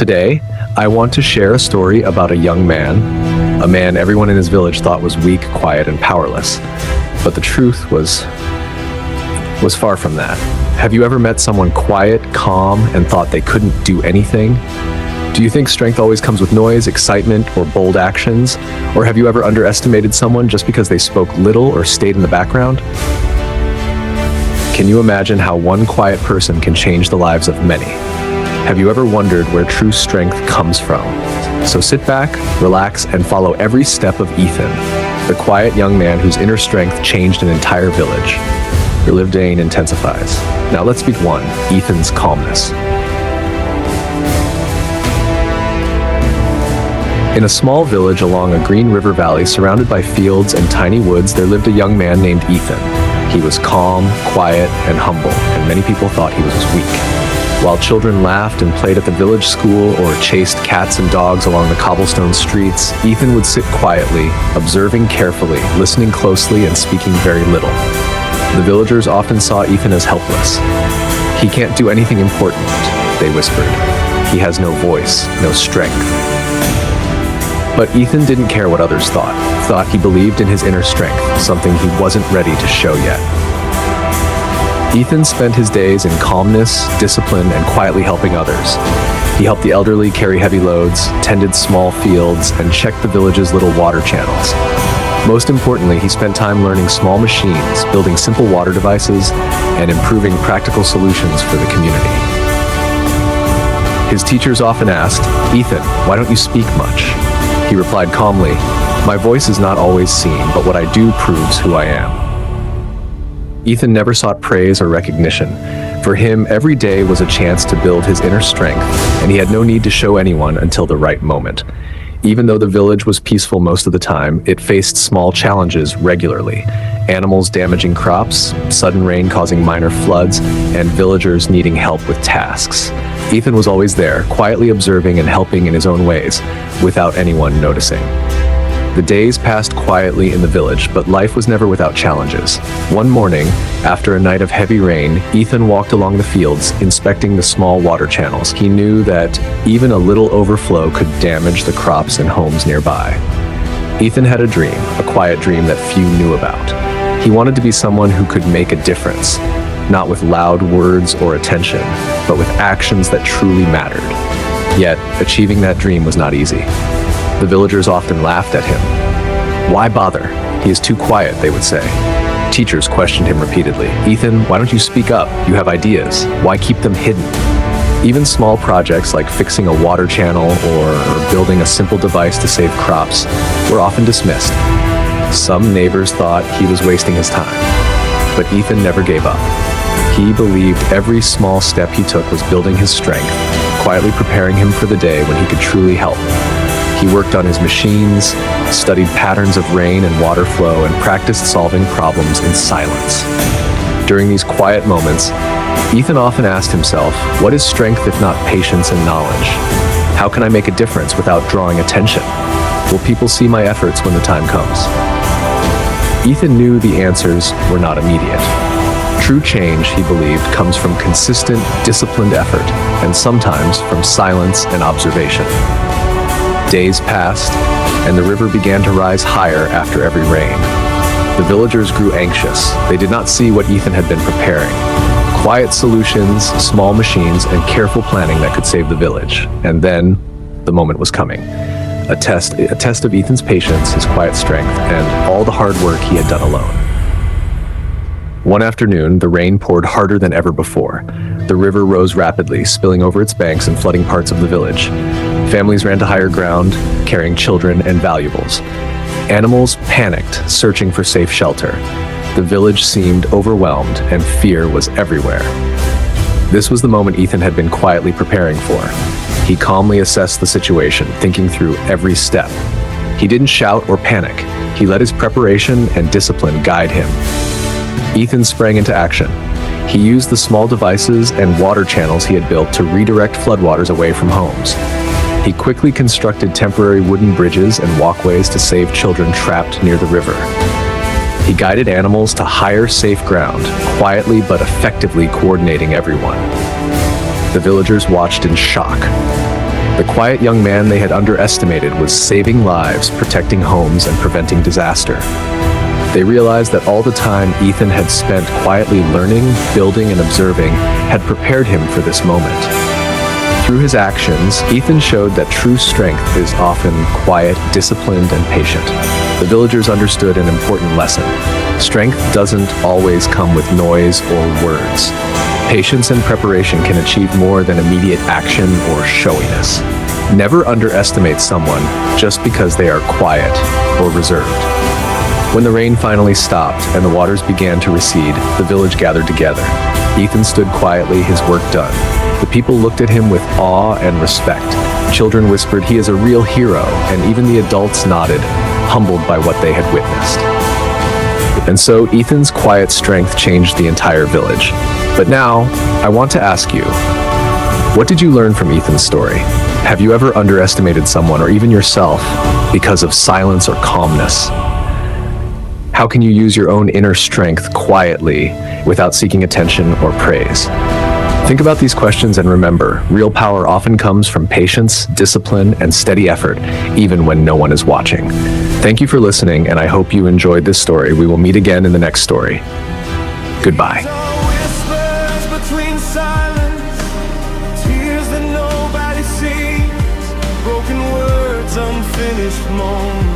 Today, I want to share a story about a young man, a man everyone in his village thought was weak, quiet, and powerless. But the truth was far from that. Have you ever met someone quiet, calm, and thought they couldn't do anything? Do you think strength always comes with noise, excitement, or bold actions? Or have you ever underestimated someone just because they spoke little or stayed in the background? Can you imagine how one quiet person can change the lives of many? Have you ever wondered where true strength comes from? So sit back, relax, and follow every step of Ethan, the quiet young man whose inner strength changed an entire village. Your lived day intensifies. Now let's speak one, Ethan's calmness. In a small village along a green river valley surrounded by fields and tiny woods, there lived a young man named Ethan. He was calm, quiet, and humble, and many people thought he was weak. While children laughed and played at the village school or chased cats and dogs along the cobblestone streets, Ethan would sit quietly, observing carefully, listening closely, and speaking very little. The villagers often saw Ethan as helpless. "He can't do anything important," they whispered. "He has no voice, no strength." But Ethan didn't care what others thought he believed in his inner strength, something he wasn't ready to show yet. Ethan spent his days in calmness, discipline, and quietly helping others. He helped the elderly carry heavy loads, tended small fields, and checked the village's little water channels. Most importantly, he spent time learning small machines, building simple water devices, and improving practical solutions for the community. His teachers often asked, "Ethan, why don't you speak much?" He replied calmly, "My voice is not always seen, but what I do proves who I am." Ethan never sought praise or recognition. For him, every day was a chance to build his inner strength, and he had no need to show anyone until the right moment. Even though the village was peaceful most of the time, it faced small challenges regularly. Animals damaging crops, sudden rain causing minor floods, and villagers needing help with tasks. Ethan was always there, quietly observing and helping in his own ways, without anyone noticing. The days passed quietly in the village, but life was never without challenges. One morning, after a night of heavy rain, Ethan walked along the fields, inspecting the small water channels. He knew that even a little overflow could damage the crops and homes nearby. Ethan had a dream, a quiet dream that few knew about. He wanted to be someone who could make a difference, not with loud words or attention, but with actions that truly mattered. Yet, achieving that dream was not easy. The villagers often laughed at him. "Why bother? He is too quiet," they would say. Teachers questioned him repeatedly. "Ethan, why don't you speak up? You have ideas. Why keep them hidden?" Even small projects like fixing a water channel or building a simple device to save crops were often dismissed. Some neighbors thought he was wasting his time. But Ethan never gave up. He believed every small step he took was building his strength, quietly preparing him for the day when he could truly help. He worked on his machines, studied patterns of rain and water flow, and practiced solving problems in silence. During these quiet moments, Ethan often asked himself, what is strength if not patience and knowledge? How can I make a difference without drawing attention? Will people see my efforts when the time comes? Ethan knew the answers were not immediate. True change, he believed, comes from consistent, disciplined effort, and sometimes from silence and observation. Days passed, and the river began to rise higher after every rain. The villagers grew anxious. They did not see what Ethan had been preparing. Quiet solutions, small machines, and careful planning that could save the village. And then, the moment was coming. A test of Ethan's patience, his quiet strength, and all the hard work he had done alone. One afternoon, the rain poured harder than ever before. The river rose rapidly, spilling over its banks and flooding parts of the village. Families ran to higher ground, carrying children and valuables. Animals panicked, searching for safe shelter. The village seemed overwhelmed, and fear was everywhere. This was the moment Ethan had been quietly preparing for. He calmly assessed the situation, thinking through every step. He didn't shout or panic. He let his preparation and discipline guide him. Ethan sprang into action. He used the small devices and water channels he had built to redirect floodwaters away from homes. He quickly constructed temporary wooden bridges and walkways to save children trapped near the river. He guided animals to higher, safe ground, quietly but effectively coordinating everyone. The villagers watched in shock. The quiet young man they had underestimated was saving lives, protecting homes, and preventing disaster. They realized that all the time Ethan had spent quietly learning, building, and observing had prepared him for this moment. Through his actions, Ethan showed that true strength is often quiet, disciplined, and patient. The villagers understood an important lesson. Strength doesn't always come with noise or words. Patience and preparation can achieve more than immediate action or showiness. Never underestimate someone just because they are quiet or reserved. When the rain finally stopped and the waters began to recede, the village gathered together. Ethan stood quietly, his work done. The people looked at him with awe and respect. Children whispered, "He is a real hero," and even the adults nodded, humbled by what they had witnessed. And so Ethan's quiet strength changed the entire village. But now, I want to ask you, what did you learn from Ethan's story? Have you ever underestimated someone or even yourself because of silence or calmness? How can you use your own inner strength quietly without seeking attention or praise? Think about these questions and remember, real power often comes from patience, discipline, and steady effort, even when no one is watching. Thank you for listening, and I hope you enjoyed this story. We will meet again in the next story. Goodbye. Tears that nobody sees, broken words, unfinished moments.